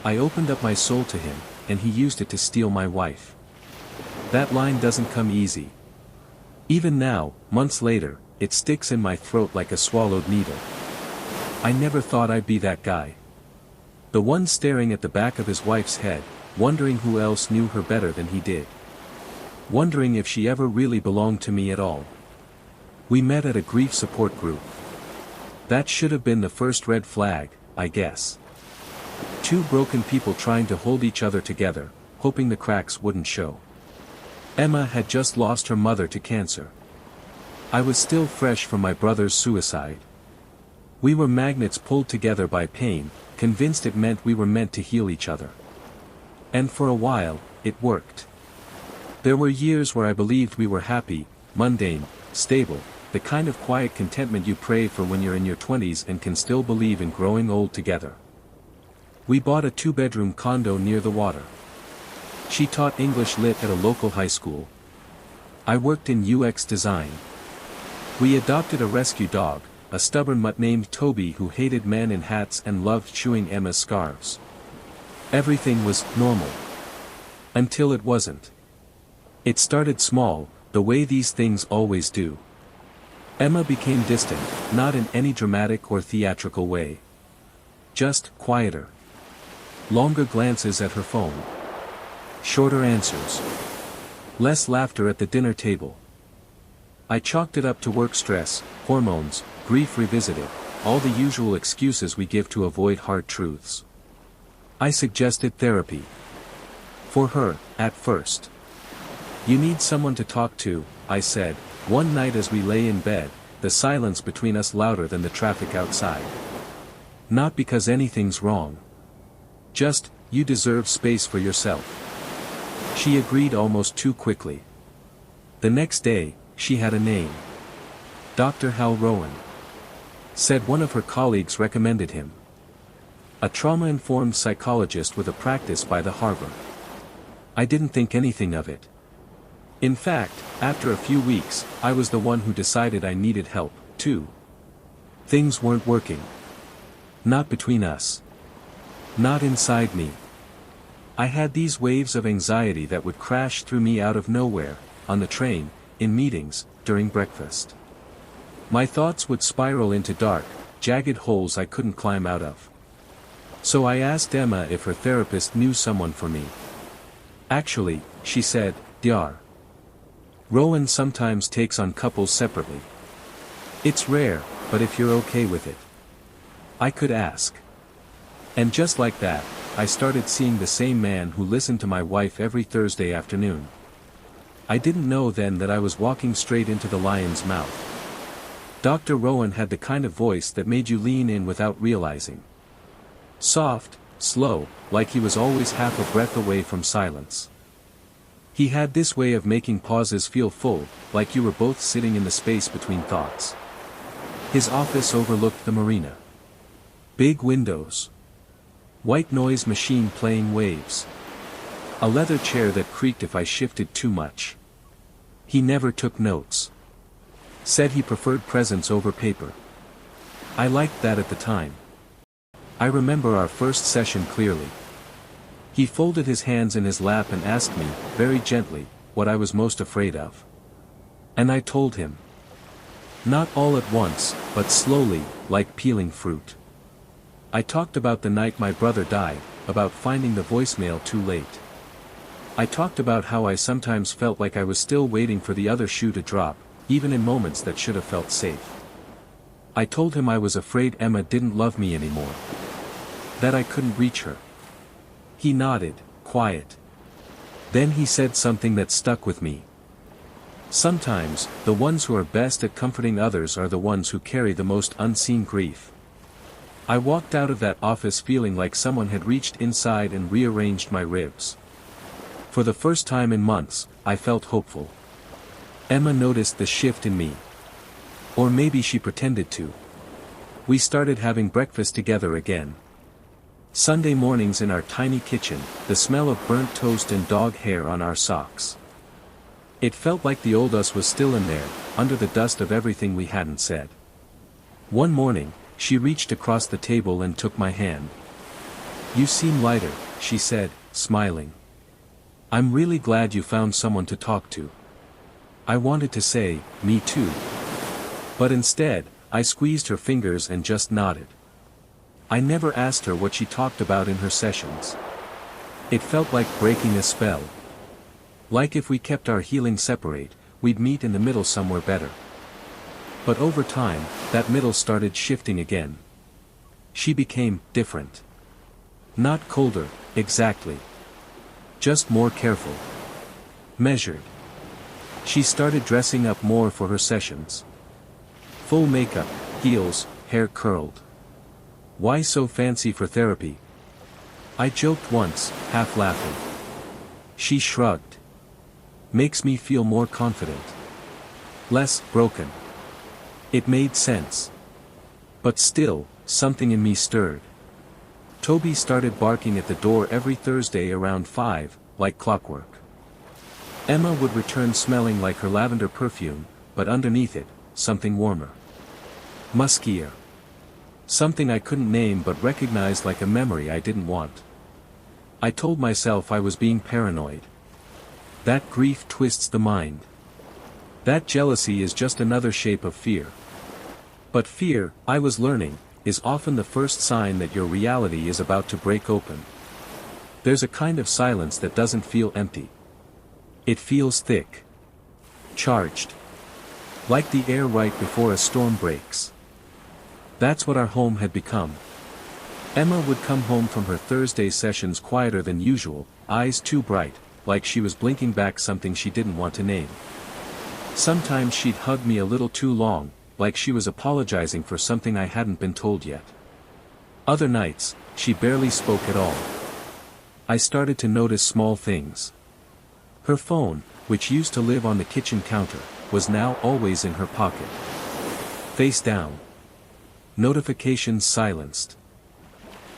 I opened up my soul to him, and he used it to steal my wife. That line doesn't come easy. Even now, months later, it sticks in my throat like a swallowed needle. I never thought I'd be that guy. The one staring at the back of his wife's head, wondering who else knew her better than he did. Wondering if she ever really belonged to me at all. We met at a grief support group. That should have been the first red flag, I guess. Two broken people trying to hold each other together, hoping the cracks wouldn't show. Emma had just lost her mother to cancer. I was still fresh from my brother's suicide. We were magnets pulled together by pain, convinced it meant we were meant to heal each other. And for a while, it worked. There were years where I believed we were happy, mundane, stable, the kind of quiet contentment you pray for when you're in your 20s and can still believe in growing old together. We bought a 2-bedroom condo near the water. She taught English Lit at a local high school. I worked in UX design. We adopted a rescue dog, a stubborn mutt named Toby who hated men in hats and loved chewing Emma's scarves. Everything was normal. Until it wasn't. It started small, the way these things always do. Emma became distant, not in any dramatic or theatrical way. Just quieter. Longer glances at her phone. Shorter answers. Less laughter at the dinner table. I chalked it up to work stress, hormones, grief revisited, all the usual excuses we give to avoid hard truths. I suggested therapy. For her, at first. You need someone to talk to, I said, one night as we lay in bed, the silence between us louder than the traffic outside. Not because anything's wrong. Just, you deserve space for yourself. She agreed almost too quickly. The next day, she had a name. Dr. Hal Rowan. Said one of her colleagues recommended him. A trauma-informed psychologist with a practice by the Harvard. I didn't think anything of it. In fact, after a few weeks, I was the one who decided I needed help, too. Things weren't working. Not between us. Not inside me. I had these waves of anxiety that would crash through me out of nowhere, on the train, in meetings, during breakfast. My thoughts would spiral into dark, jagged holes I couldn't climb out of. So I asked Emma if her therapist knew someone for me. Actually, she said, Dr. Rowan sometimes takes on couples separately. It's rare, but if you're okay with it. I could ask. And just like that, I started seeing the same man who listened to my wife every Thursday afternoon. I didn't know then that I was walking straight into the lion's mouth. Dr. Rowan had the kind of voice that made you lean in without realizing. Soft, slow, like he was always half a breath away from silence. He had this way of making pauses feel full, like you were both sitting in the space between thoughts. His office overlooked the marina. Big windows. White noise machine playing waves. A leather chair that creaked if I shifted too much. He never took notes. Said he preferred presence over paper. I liked that at the time. I remember our first session clearly. He folded his hands in his lap and asked me, very gently, what I was most afraid of. And I told him. Not all at once, but slowly, like peeling fruit. I talked about the night my brother died, about finding the voicemail too late. I talked about how I sometimes felt like I was still waiting for the other shoe to drop, even in moments that should have felt safe. I told him I was afraid Emma didn't love me anymore. That I couldn't reach her. He nodded, quiet. Then he said something that stuck with me. Sometimes, the ones who are best at comforting others are the ones who carry the most unseen grief. I walked out of that office feeling like someone had reached inside and rearranged my ribs. For the first time in months, I felt hopeful. Emma noticed the shift in me. Or maybe she pretended to. We started having breakfast together again. Sunday mornings in our tiny kitchen, the smell of burnt toast and dog hair on our socks. It felt like the old us was still in there, under the dust of everything we hadn't said. One morning, she reached across the table and took my hand. You seem lighter, she said, smiling. I'm really glad you found someone to talk to. I wanted to say, me too. But instead, I squeezed her fingers and just nodded. I never asked her what she talked about in her sessions. It felt like breaking a spell. Like if we kept our healing separate, we'd meet in the middle somewhere better. But over time, that middle started shifting again. She became different. Not colder, exactly. Just more careful. Measured. She started dressing up more for her sessions. Full makeup, heels, hair curled. Why so fancy for therapy? I joked once, half laughing. She shrugged. Makes me feel more confident. Less broken. It made sense. But still, something in me stirred. Toby started barking at the door every Thursday around 5, like clockwork. Emma would return smelling like her lavender perfume, but underneath it, something warmer. Muskier. Something I couldn't name but recognized like a memory I didn't want. I told myself I was being paranoid. That grief twists the mind. That jealousy is just another shape of fear. But fear, I was learning, is often the first sign that your reality is about to break open. There's a kind of silence that doesn't feel empty. It feels thick. Charged. Like the air right before a storm breaks. That's what our home had become. Emma would come home from her Thursday sessions quieter than usual, eyes too bright, like she was blinking back something she didn't want to name. Sometimes she'd hug me a little too long, like she was apologizing for something I hadn't been told yet. Other nights, she barely spoke at all. I started to notice small things. Her phone, which used to live on the kitchen counter, was now always in her pocket. Face down. Notifications silenced.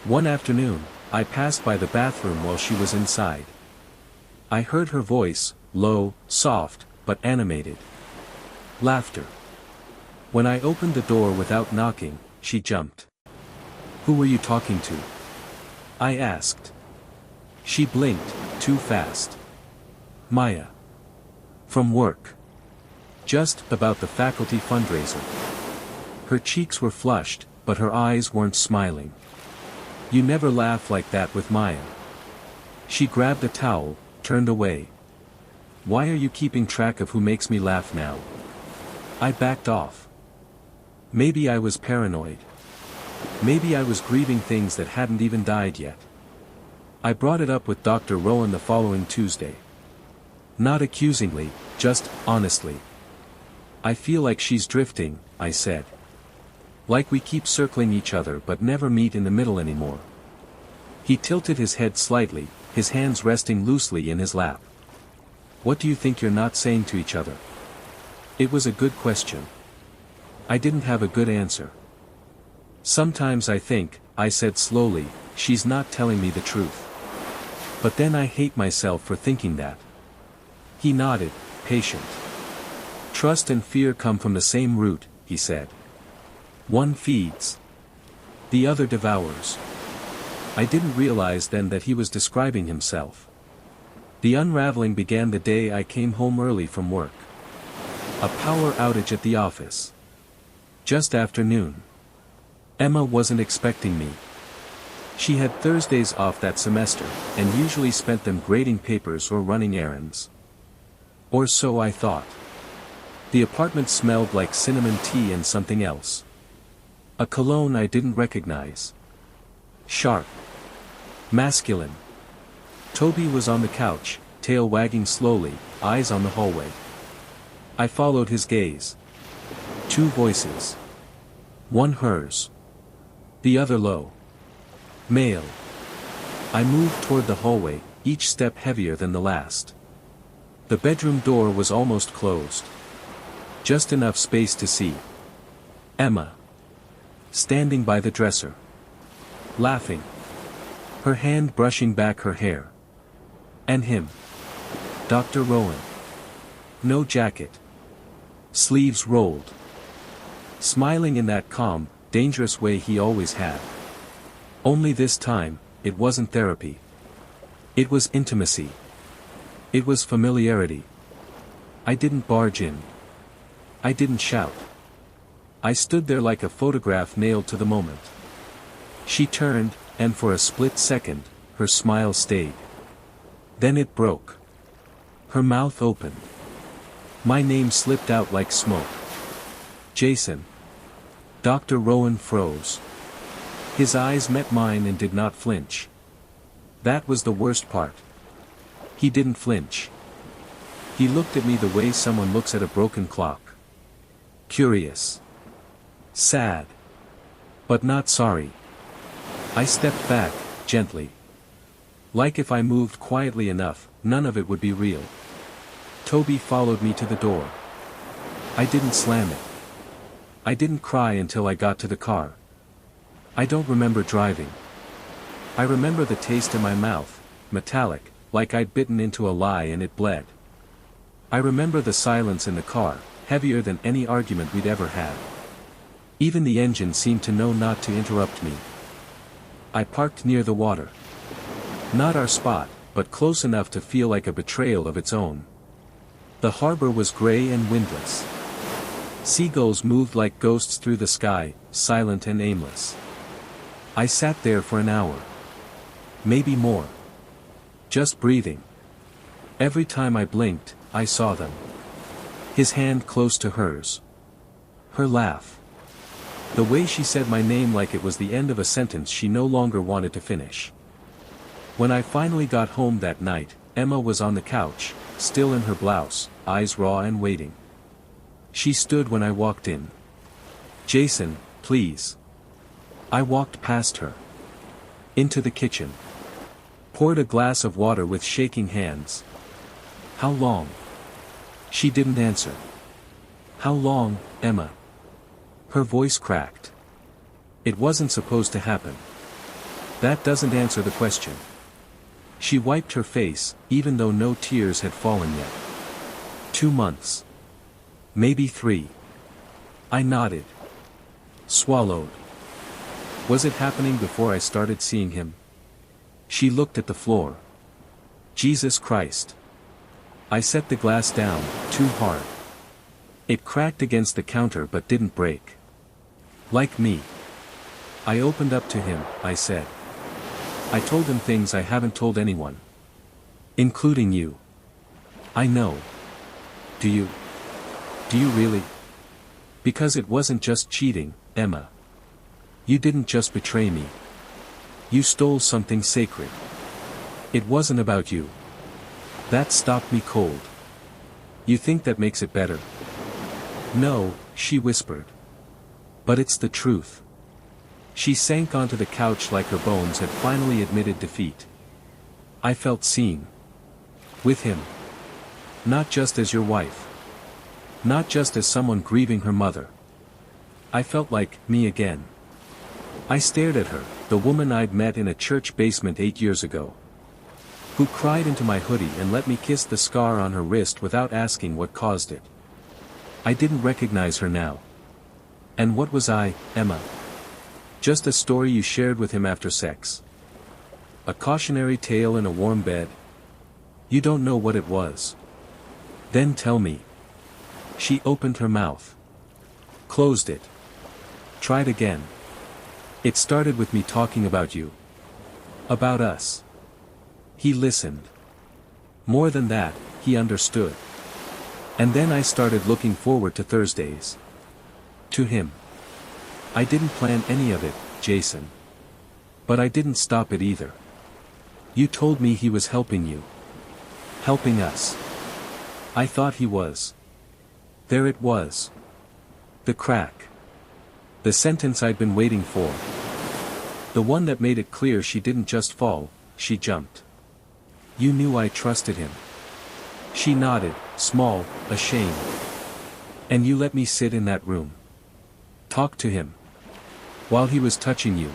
One afternoon, I passed by the bathroom while she was inside. I heard her voice, low, soft, but animated. Laughter. When I opened the door without knocking, she jumped. Who were you talking to? I asked. She blinked, too fast. Maya. From work. Just about the faculty fundraiser. Her cheeks were flushed, but her eyes weren't smiling. You never laugh like that with Maya. She grabbed a towel, turned away. Why are you keeping track of who makes me laugh now? I backed off. Maybe I was paranoid. Maybe I was grieving things that hadn't even died yet. I brought it up with Dr. Rowan the following Tuesday. Not accusingly, just honestly. I feel like she's drifting, I said. Like we keep circling each other but never meet in the middle anymore. He tilted his head slightly, his hands resting loosely in his lap. What do you think you're not saying to each other? It was a good question. I didn't have a good answer. Sometimes I think, I said slowly, she's not telling me the truth. But then I hate myself for thinking that. He nodded, patient. Trust and fear come from the same root, he said. One feeds. The other devours. I didn't realize then that he was describing himself. The unraveling began the day I came home early from work. A power outage at the office. Just after noon. Emma wasn't expecting me. She had Thursdays off that semester, and usually spent them grading papers or running errands. Or so I thought. The apartment smelled like cinnamon tea and something else. A cologne I didn't recognize. Sharp. Masculine. Toby was on the couch, tail wagging slowly, eyes on the hallway. I followed his gaze. Two voices. One hers. The other low. Male. I moved toward the hallway, each step heavier than the last. The bedroom door was almost closed. Just enough space to see. Emma. Standing by the dresser. Laughing. Her hand brushing back her hair. And him. Dr. Rowan. No jacket. Sleeves rolled. Smiling in that calm, dangerous way he always had. Only this time, it wasn't therapy. It was intimacy. It was familiarity. I didn't barge in. I didn't shout. I stood there like a photograph nailed to the moment. She turned, and for a split second, her smile stayed. Then it broke. Her mouth opened. My name slipped out like smoke. Jason. Dr. Rowan froze. His eyes met mine and did not flinch. That was the worst part. He didn't flinch. He looked at me the way someone looks at a broken clock. Curious. Sad. But not sorry. I stepped back, gently. Like if I moved quietly enough, none of it would be real. Toby followed me to the door. I didn't slam it. I didn't cry until I got to the car. I don't remember driving. I remember the taste in my mouth, metallic, like I'd bitten into a lie and it bled. I remember the silence in the car, heavier than any argument we'd ever had. Even the engine seemed to know not to interrupt me. I parked near the water. Not our spot, but close enough to feel like a betrayal of its own. The harbor was gray and windless. Seagulls moved like ghosts through the sky, silent and aimless. I sat there for an hour. Maybe more. Just breathing. Every time I blinked, I saw them. His hand close to hers. Her laugh. The way she said my name like it was the end of a sentence she no longer wanted to finish. When I finally got home that night, Emma was on the couch, still in her blouse, eyes raw and waiting. She stood when I walked in. Jason, please. I walked past her. Into the kitchen. Poured a glass of water with shaking hands. How long? She didn't answer. How long, Emma? Her voice cracked. It wasn't supposed to happen. That doesn't answer the question. She wiped her face, even though no tears had fallen yet. 2 months. Maybe 3. I nodded. Swallowed. Was it happening before I started seeing him? She looked at the floor. Jesus Christ. I set the glass down, too hard. It cracked against the counter but didn't break. Like me. I opened up to him, I said. I told him things I haven't told anyone. Including you. I know. Do you? Do you really? Because it wasn't just cheating, Emma. You didn't just betray me. You stole something sacred. It wasn't about you. That stopped me cold. You think that makes it better? No, she whispered. But it's the truth. She sank onto the couch like her bones had finally admitted defeat. I felt seen. With him. Not just as your wife. Not just as someone grieving her mother. I felt like me again. I stared at her, the woman I'd met in a church basement 8 years ago. Who cried into my hoodie and let me kiss the scar on her wrist without asking what caused it. I didn't recognize her now. And what was I, Emma? Just a story you shared with him after sex. A cautionary tale in a warm bed. You don't know what it was. Then tell me. She opened her mouth. Closed it. Tried again. It started with me talking about you. About us. He listened. More than that, he understood. And then I started looking forward to Thursdays. To him. I didn't plan any of it, Jason. But I didn't stop it either. You told me he was helping you. Helping us. I thought he was. There it was. The crack. The sentence I'd been waiting for. The one that made it clear she didn't just fall, she jumped. You knew I trusted him. She nodded, small, ashamed. And you let me sit in that room. Talk to him. While he was touching you.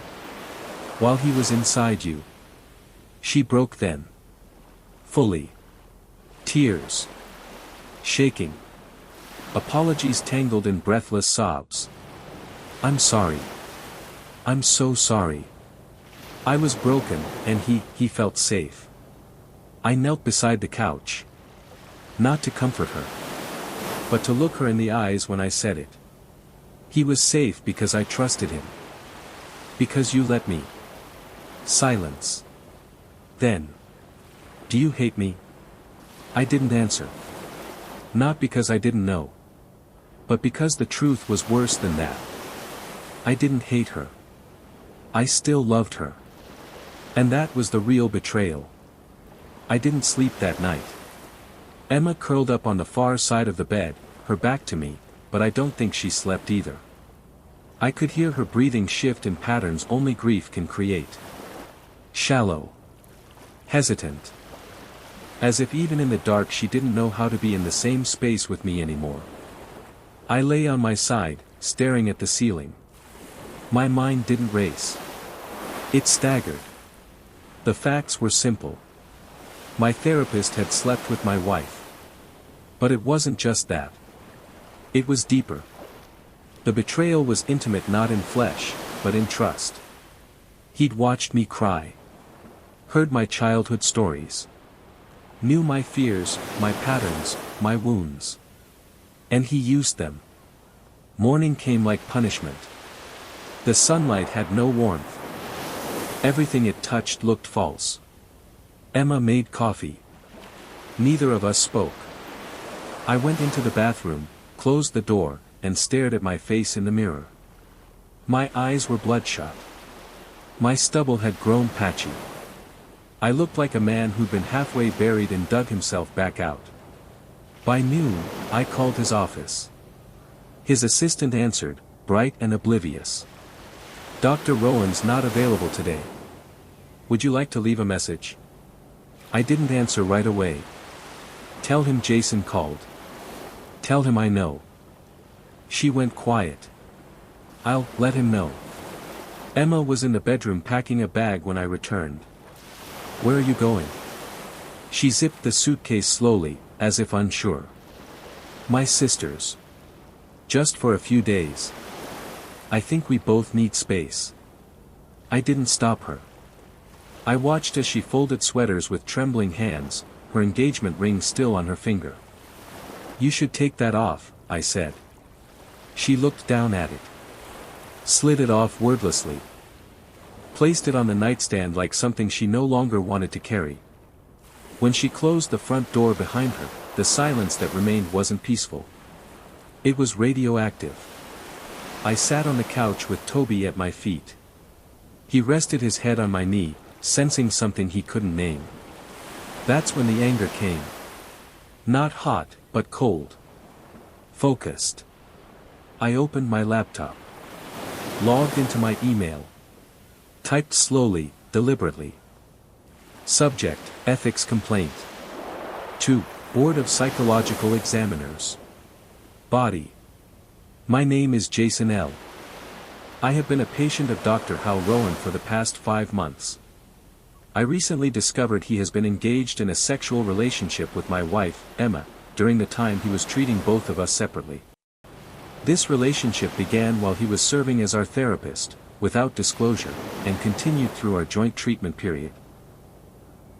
While he was inside you. She broke then. Fully. Tears. Shaking. Apologies tangled in breathless sobs. I'm sorry. I'm so sorry. I was broken, and he felt safe. I knelt beside the couch. Not to comfort her, but to look her in the eyes when I said it. He was safe because I trusted him. Because you let me. Silence. Then. Do you hate me? I didn't answer. Not because I didn't know. But because the truth was worse than that. I didn't hate her. I still loved her. And that was the real betrayal. I didn't sleep that night. Emma curled up on the far side of the bed, her back to me, but I don't think she slept either. I could hear her breathing shift in patterns only grief can create. Shallow. Hesitant. As if even in the dark she didn't know how to be in the same space with me anymore. I lay on my side, staring at the ceiling. My mind didn't race. It staggered. The facts were simple. My therapist had slept with my wife. But it wasn't just that. It was deeper. The betrayal was intimate not in flesh, but in trust. He'd watched me cry. Heard my childhood stories. Knew my fears, my patterns, my wounds. And he used them. Morning came like punishment. The sunlight had no warmth. Everything it touched looked false. Emma made coffee. Neither of us spoke. I went into the bathroom, closed the door, and stared at my face in the mirror. My eyes were bloodshot. My stubble had grown patchy. I looked like a man who'd been halfway buried and dug himself back out. By noon, I called his office. His assistant answered, bright and oblivious. Dr. Rowan's not available today. Would you like to leave a message? I didn't answer right away. Tell him Jason called. Tell him I know. She went quiet. I'll let him know. Emma was in the bedroom packing a bag when I returned. Where are you going? She zipped the suitcase slowly, as if unsure. My sister's. Just for a few days. I think we both need space. I didn't stop her. I watched as she folded sweaters with trembling hands, her engagement ring still on her finger. You should take that off, I said. She looked down at it. Slid it off wordlessly. Placed it on the nightstand like something she no longer wanted to carry. When she closed the front door behind her, the silence that remained wasn't peaceful. It was radioactive. I sat on the couch with Toby at my feet. He rested his head on my knee, sensing something he couldn't name. That's when the anger came. Not hot, but cold. Focused. I opened my laptop. Logged into my email. Typed slowly, deliberately. Subject, ethics complaint. To Board of Psychological Examiners. Body. My name is Jason L. I have been a patient of Dr. Hal Rowan for the past 5 months. I recently discovered he has been engaged in a sexual relationship with my wife, Emma, during the time he was treating both of us separately. This relationship began while he was serving as our therapist, without disclosure, and continued through our joint treatment period.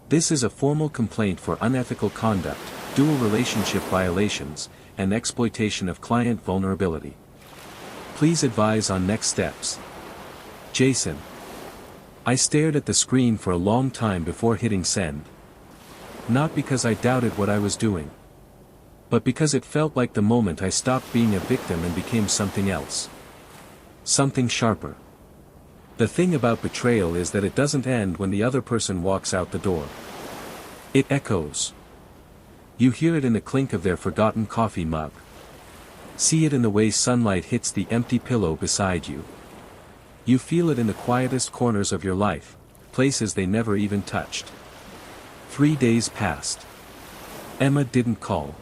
This is a formal complaint for unethical conduct, dual relationship violations, and exploitation of client vulnerability. Please advise on next steps. Jason. I stared at the screen for a long time before hitting send. Not because I doubted what I was doing. But because it felt like the moment I stopped being a victim and became something else. Something sharper. The thing about betrayal is that it doesn't end when the other person walks out the door. It echoes. You hear it in the clink of their forgotten coffee mug. See it in the way sunlight hits the empty pillow beside you. You feel it in the quietest corners of your life, places they never even touched. 3 days passed. Emma didn't call.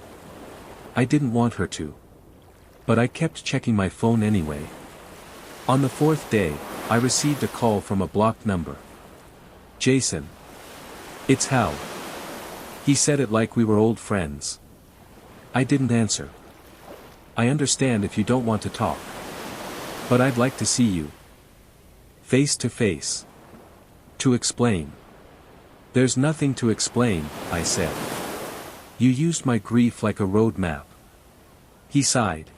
I didn't want her to. But I kept checking my phone anyway. On the 4th day, I received a call from a blocked number. Jason. It's Hal. He said it like we were old friends. I didn't answer. I understand if you don't want to talk. But I'd like to see you. Face to face. To explain. There's nothing to explain, I said. You used my grief like a road map. He sighed.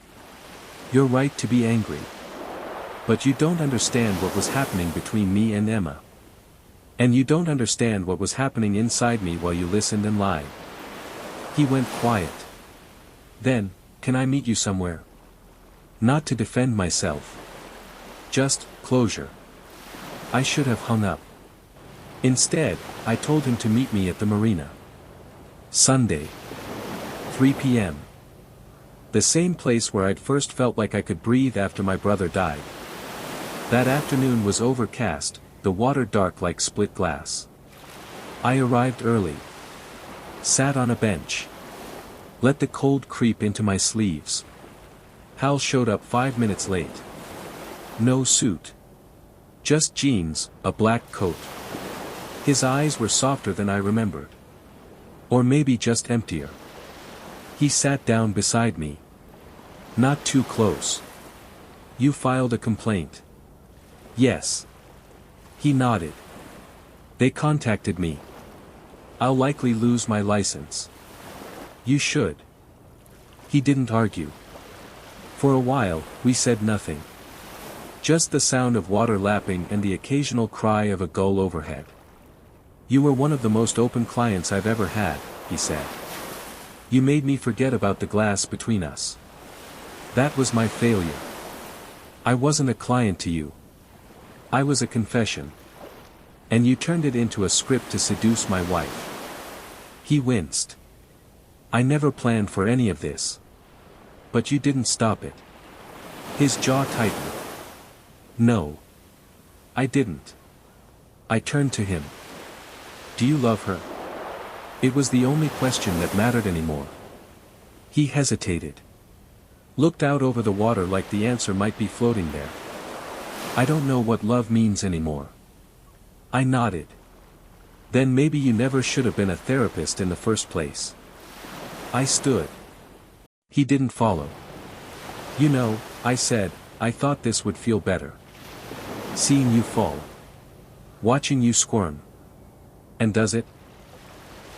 You're right to be angry. But you don't understand what was happening between me and Emma. And you don't understand what was happening inside me while you listened and lied. He went quiet. Then, can I meet you somewhere? Not to defend myself. Just, closure. I should have hung up. Instead, I told him to meet me at the marina. Sunday. 3 p.m. The same place where I'd first felt like I could breathe after my brother died. That afternoon was overcast, the water dark like split glass. I arrived early. Sat on a bench. Let the cold creep into my sleeves. Hal showed up 5 minutes late. No suit. Just jeans, a black coat. His eyes were softer than I remembered. Or maybe just emptier. He sat down beside me. Not too close. You filed a complaint. Yes. He nodded. They contacted me. I'll likely lose my license. You should. He didn't argue. For a while, we said nothing. Just the sound of water lapping and the occasional cry of a gull overhead. You were one of the most open clients I've ever had, he said. You made me forget about the glass between us. That was my failure. I wasn't a client to you. I was a confession. And you turned it into a script to seduce my wife. He winced. I never planned for any of this. But you didn't stop it. His jaw tightened. No. I didn't. I turned to him. Do you love her? It was the only question that mattered anymore. He hesitated. Looked out over the water like the answer might be floating there. I don't know what love means anymore. I nodded. Then maybe you never should have been a therapist in the first place. I stood. He didn't follow. You know, I said, I thought this would feel better. Seeing you fall. Watching you squirm. And does it?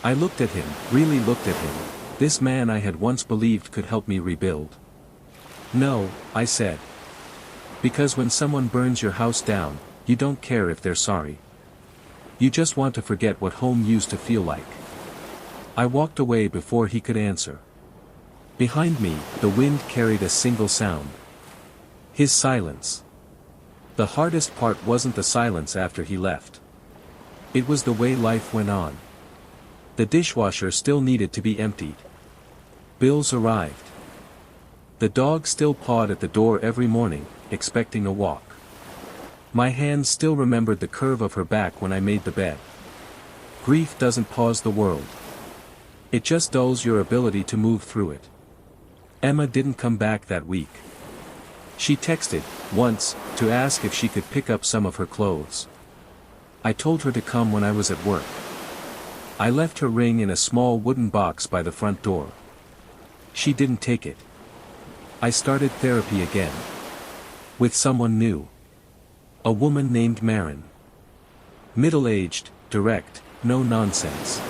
I looked at him, really looked at him, this man I had once believed could help me rebuild. No, I said. Because when someone burns your house down, you don't care if they're sorry. You just want to forget what home used to feel like. I walked away before he could answer. Behind me, the wind carried a single sound. His silence. The hardest part wasn't the silence after he left. It was the way life went on. The dishwasher still needed to be emptied. Bills arrived. The dog still pawed at the door every morning, expecting a walk. My hands still remembered the curve of her back when I made the bed. Grief doesn't pause the world. It just dulls your ability to move through it. Emma didn't come back that week. She texted, once, to ask if she could pick up some of her clothes. I told her to come when I was at work. I left her ring in a small wooden box by the front door. She didn't take it. I started therapy again. With someone new. A woman named Marin. Middle-aged, direct, no nonsense.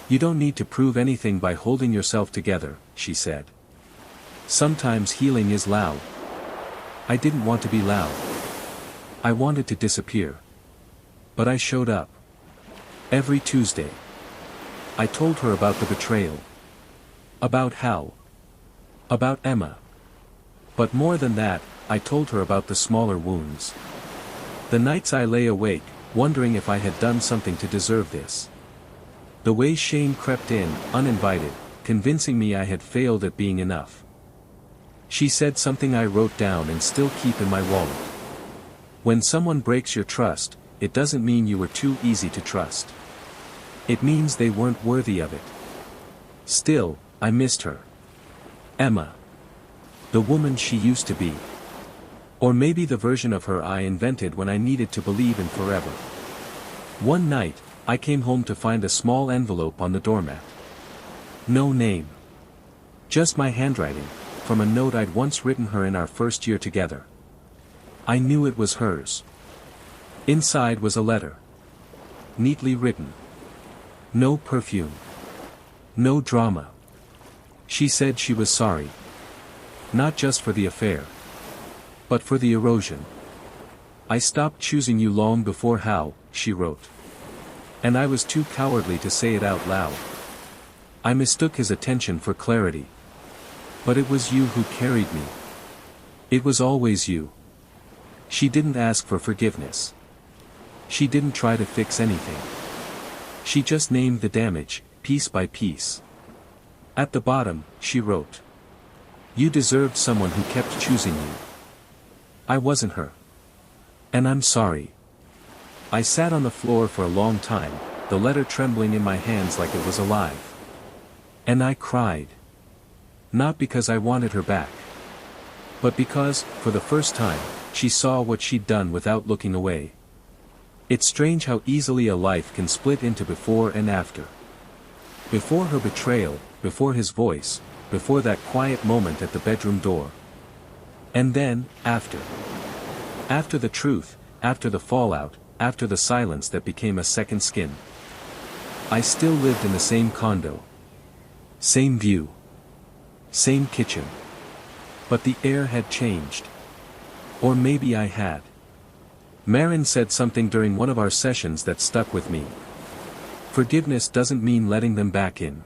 You don't need to prove anything by holding yourself together, she said. Sometimes healing is loud. I didn't want to be loud. I wanted to disappear. But I showed up. Every Tuesday. I told her about the betrayal. About Hal. About Emma. But more than that, I told her about the smaller wounds. The nights I lay awake, wondering if I had done something to deserve this. The way shame crept in, uninvited, convincing me I had failed at being enough. She said something I wrote down and still keep in my wallet. When someone breaks your trust, it doesn't mean you were too easy to trust. It means they weren't worthy of it. Still, I missed her. Emma. The woman she used to be. Or maybe the version of her I invented when I needed to believe in forever. One night, I came home to find a small envelope on the doormat. No name. Just my handwriting, from a note I'd once written her in our first year together. I knew it was hers. Inside was a letter. neatly written. No perfume. No drama. She said she was sorry. Not just for the affair, but for the erosion. I stopped choosing you long before how, she wrote. And I was too cowardly to say it out loud. I mistook his attention for clarity. But it was you who carried me. It was always you. She didn't ask for forgiveness. She didn't try to fix anything. She just named the damage, piece by piece. At the bottom, she wrote. You deserved someone who kept choosing you. I wasn't her. And I'm sorry. I sat on the floor for a long time, the letter trembling in my hands like it was alive. And I cried. Not because I wanted her back. But because, for the first time, she saw what she'd done without looking away. It's strange how easily a life can split into before and after. Before her betrayal, before his voice, before that quiet moment at the bedroom door. And then, after. After the truth, after the fallout, after the silence that became a second skin. I still lived in the same condo. Same view. Same kitchen. But the air had changed. Or maybe I had. Marin said something during one of our sessions that stuck with me. Forgiveness doesn't mean letting them back in.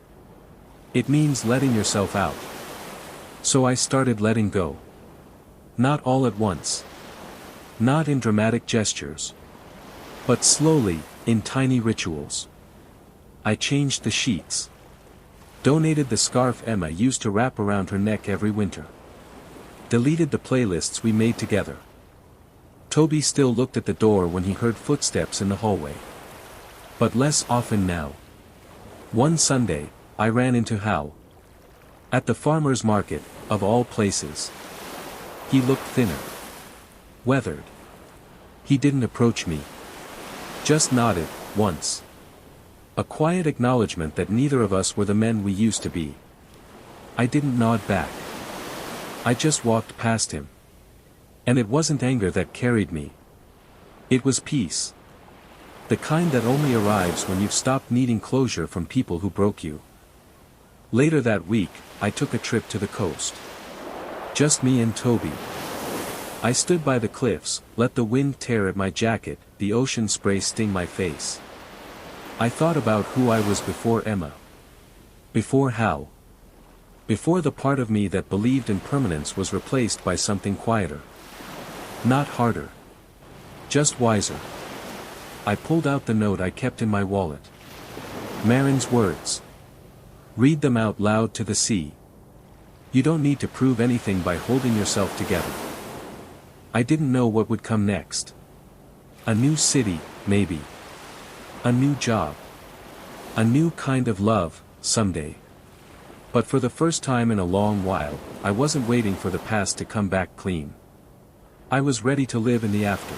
It means letting yourself out. So I started letting go. Not all at once. Not in dramatic gestures. But slowly, in tiny rituals. I changed the sheets. Donated the scarf Emma used to wrap around her neck every winter. Deleted the playlists we made together. Toby still looked at the door when he heard footsteps in the hallway. But less often now. One Sunday, I ran into Hal. At the farmer's market, of all places. He looked thinner. Weathered. He didn't approach me. Just nodded, once. A quiet acknowledgement that neither of us were the men we used to be. I didn't nod back. I just walked past him. And it wasn't anger that carried me. It was peace. The kind that only arrives when you've stopped needing closure from people who broke you. Later that week, I took a trip to the coast. Just me and Toby. I stood by the cliffs, let the wind tear at my jacket, the ocean spray sting my face. I thought about who I was before Emma. Before Hal. Before the part of me that believed in permanence was replaced by something quieter. Not harder. Just wiser. I pulled out the note I kept in my wallet. Marin's words. Read them out loud to the sea. You don't need to prove anything by holding yourself together. I didn't know what would come next. A new city, maybe. A new job. A new kind of love, someday. But for the first time in a long while, I wasn't waiting for the past to come back clean. I was ready to live in the after.